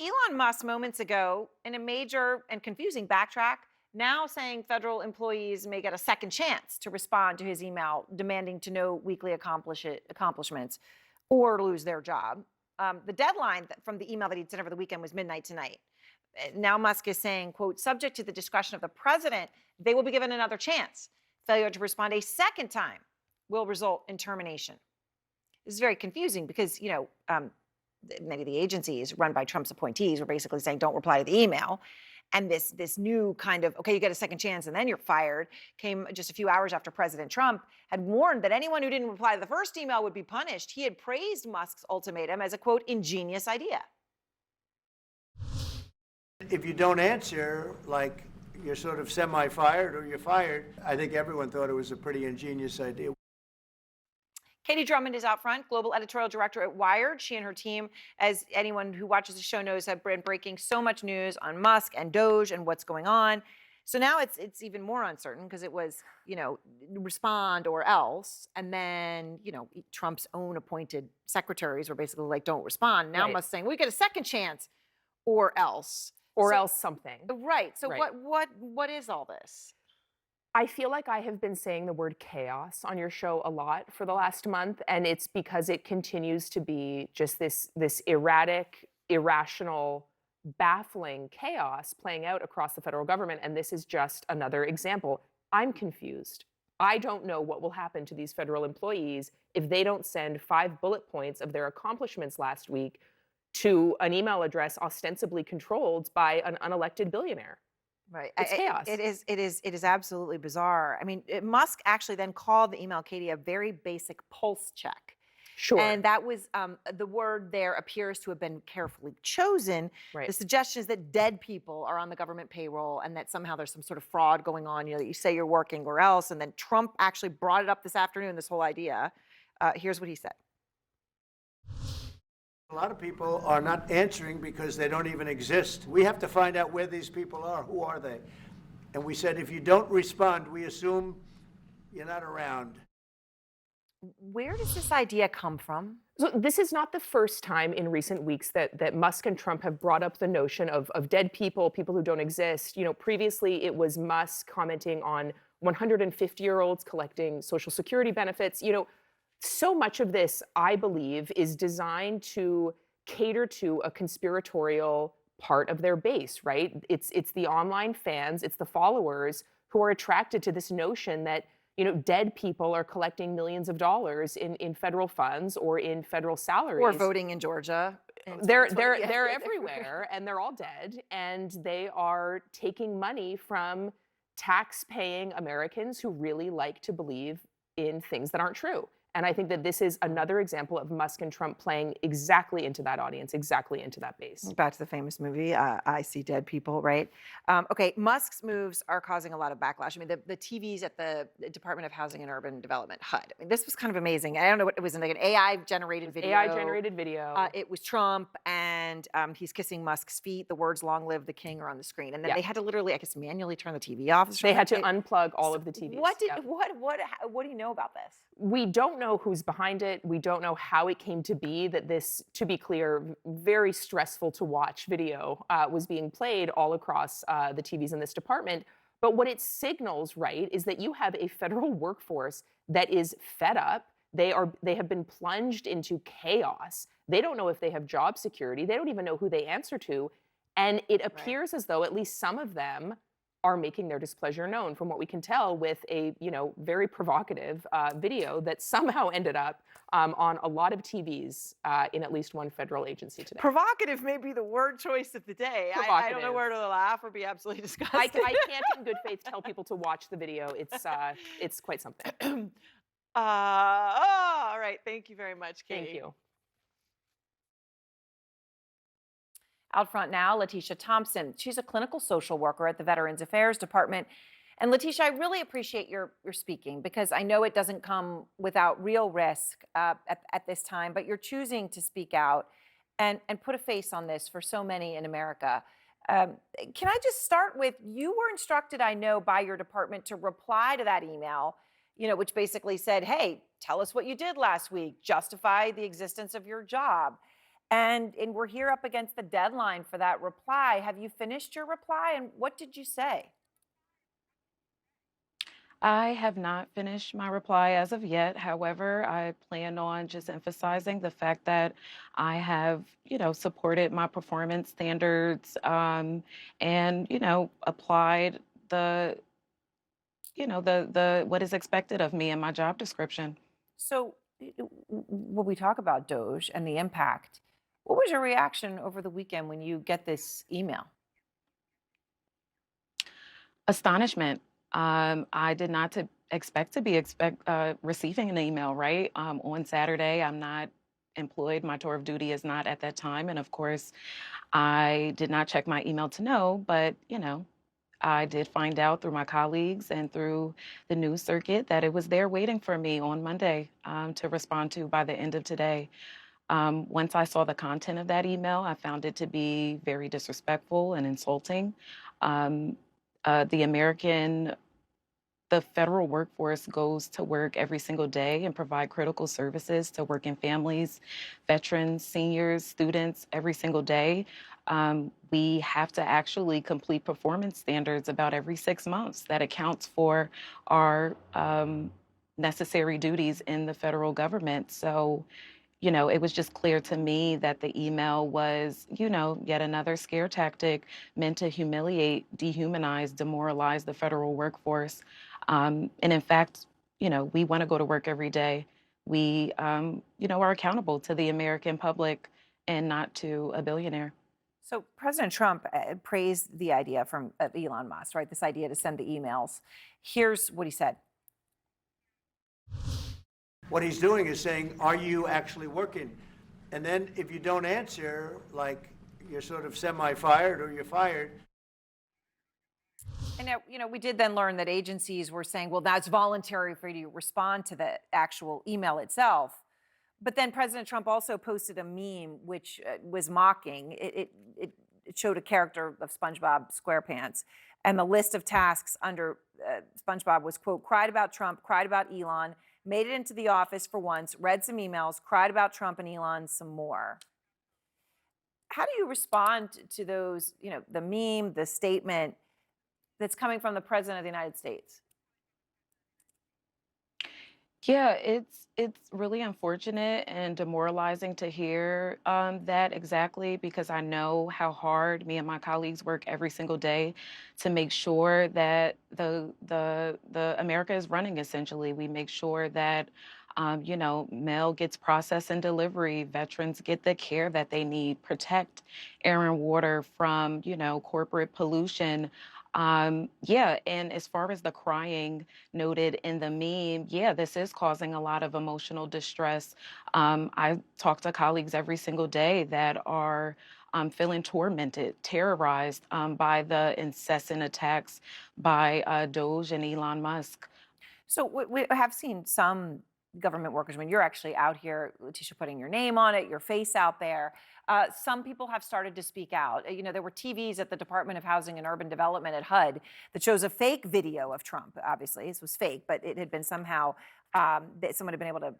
Elon Musk moments ago, in a major and confusing backtrack, now saying federal employees may get a second chance to respond to his email demanding to know weekly accomplishments or lose their job. The deadline from the email that he'd sent over the weekend was midnight tonight. Now Musk is saying, quote, subject to the discretion of the president, they will be given another chance. Failure to respond a second time will result in termination. This is very confusing because, many of the agencies run by Trump's appointees were basically saying, don't reply to the email. And this new kind of, okay, you get a second chance and then you're fired, came just a few hours after President Trump had warned that anyone who didn't reply to the first email would be punished. He had praised Musk's ultimatum as a, quote, ingenious idea. If you don't answer, like you're sort of semi-fired or you're fired, I think everyone thought it was a pretty ingenious idea. Katie Drummond is out front, global editorial director at Wired. She and her team, as anyone who watches the show knows, have been breaking so much news on Musk and Doge and what's going on. So now it's even more uncertain because it was, respond or else. And then, Trump's own appointed secretaries were basically like, don't respond. Now Right. Musk saying, we get a second chance or else. Or So- else something. Right. So Right. what is all this? I feel like I have been saying the word chaos on your show a lot for the last month, and it's because it continues to be just this erratic, irrational, baffling chaos playing out across the federal government, and this is just another example. I'm confused. I don't know what will happen to these federal employees if they don't send 5 bullet points of their accomplishments last week to an email address ostensibly controlled by an unelected billionaire. Right. It's chaos. It is absolutely bizarre. I mean, Musk actually then called the email, Katie, a very basic pulse check. Sure. And that was the word there appears to have been carefully chosen. Right. The suggestion is that dead people are on the government payroll and that somehow there's some sort of fraud going on, that you say you're working or else. And then Trump actually brought it up this afternoon, this whole idea. Here's what he said. A lot of people are not answering because they don't even exist. We have to find out where these people are. Who are they? And we said, if you don't respond, we assume you're not around. Where does this idea come from? So this is not the first time in recent weeks that Musk and Trump have brought up the notion of dead people, people who don't exist. Previously it was Musk commenting on 150-year-olds collecting Social Security benefits. So much of this, I believe, is designed to cater to a conspiratorial part of their base, right? It's the online fans, it's the followers who are attracted to this notion that, dead people are collecting millions of dollars in federal funds or in federal salaries. Or voting in Georgia. They're everywhere and they're all dead, and they are taking money from tax-paying Americans who really like to believe in things that aren't true. And I think that this is another example of Musk and Trump playing exactly into that audience, exactly into that base. Back to the famous movie, I See Dead People, right? Okay, Musk's moves are causing a lot of backlash. I mean, the TVs at the Department of Housing and Urban Development, HUD. I mean, this was kind of amazing. I don't know what it was, like an AI-generated video. AI-generated video. It was Trump, and he's kissing Musk's feet. The words "Long live the king" are on the screen, and then they had to literally, I guess, manually turn the TV off. They had to unplug all of the TVs. What do you know about this? We don't know who's behind it. We don't know how it came to be that this, to be clear, very stressful to watch video was being played all across the TVs in this department. But what it signals, right, is that you have a federal workforce that is fed up. They have been plunged into chaos. They don't know if they have job security. They don't even know who they answer to. And it appears as though at least some of them are making their displeasure known, from what we can tell with a very provocative video that somehow ended up on a lot of TVs in at least one federal agency today. Provocative may be the word choice of the day. I don't know Provocative. where to laugh or be absolutely disgusted. I can't in good faith tell people to watch the video. It's quite something. All right. Thank you very much, Katie. Thank you. Out front now, Letitia Thompson. She's a clinical social worker at the Veterans Affairs Department. And Letitia, I really appreciate your speaking because I know it doesn't come without real risk at this time, but you're choosing to speak out and put a face on this for so many in America. Can I just start with, you were instructed, I know, by your department to reply to that email, which basically said, hey, tell us what you did last week, justify the existence of your job. And we're here up against the deadline for that reply. Have you finished your reply, and what did you say? I have not finished my reply as of yet. However, I plan on just emphasizing the fact that I have, supported my performance standards, and, applied the, the what is expected of me in my job description. So, when we talk about Doge and the impact, what was your reaction over the weekend when you get this email? Astonishment. I did not expect to be receiving an email, right? On Saturday, I'm not employed. My tour of duty is not at that time. And of course, I did not check my email to know, but, I did find out through my colleagues and through the news circuit that it was there waiting for me on Monday to respond to by the end of today. Once I saw the content of that email, I found it to be very disrespectful and insulting. Um, the American the federal workforce goes to work every single day and provide critical services to working families, veterans, seniors, students every single day. We have to actually complete performance standards about every 6 months. That accounts for our necessary duties in the federal government. So, it was just clear to me that the email was, yet another scare tactic meant to humiliate, dehumanize, demoralize the federal workforce. And in fact, we want to go to work every day. We, are accountable to the American public and not to a billionaire. So President Trump praised the idea from Elon Musk, right? This idea to send the emails. Here's what he said. What he's doing is saying, are you actually working? And then if you don't answer, like you're sort of semi-fired or you're fired. And now, we did then learn that agencies were saying, well, that's voluntary for you to respond to the actual email itself. But then President Trump also posted a meme which was mocking. It showed a character of SpongeBob SquarePants. And the list of tasks under SpongeBob was, quote, cried about Trump, cried about Elon, made it into the office for once, read some emails, cried about Trump and Elon some more. How do you respond to those, the meme, the statement that's coming from the President of the United States? Yeah, it's really unfortunate and demoralizing to hear that exactly because I know how hard me and my colleagues work every single day to make sure that the America is running. Essentially, we make sure that mail gets processed and delivery, veterans get the care that they need, protect air and water from corporate pollution. Yeah, and as far as the crying noted in the meme, yeah, this is causing a lot of emotional distress. I talk to colleagues every single day that are feeling tormented, terrorized by the incessant attacks by Doge and Elon Musk. So we have seen some government workers, when you're actually out here, Letitia, putting your name on it, your face out there. Some people have started to speak out. There were TVs at the Department of Housing and Urban Development at HUD that shows a fake video of Trump. Obviously, this was fake, but it had been somehow, that someone had been able to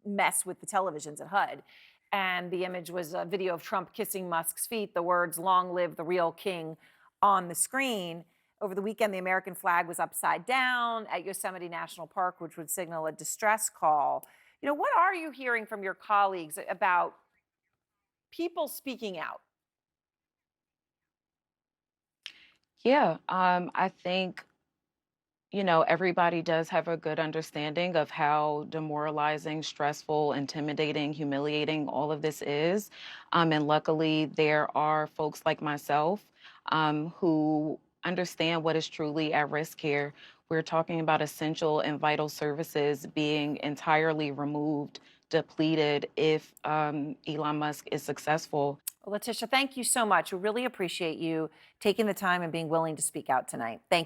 mess with the televisions at HUD. And the image was a video of Trump kissing Musk's feet, the words, "Long live the real king," on the screen. Over the weekend, the American flag was upside down at Yosemite National Park, which would signal a distress call. What are you hearing from your colleagues about people speaking out? Yeah, I think everybody does have a good understanding of how demoralizing, stressful, intimidating, humiliating all of this is. And luckily, there are folks like myself who understand what is truly at risk here. We're talking about essential and vital services being entirely removed, depleted if Elon Musk is successful. Well, Letitia, thank you so much. We really appreciate you taking the time and being willing to speak out tonight. Thank you.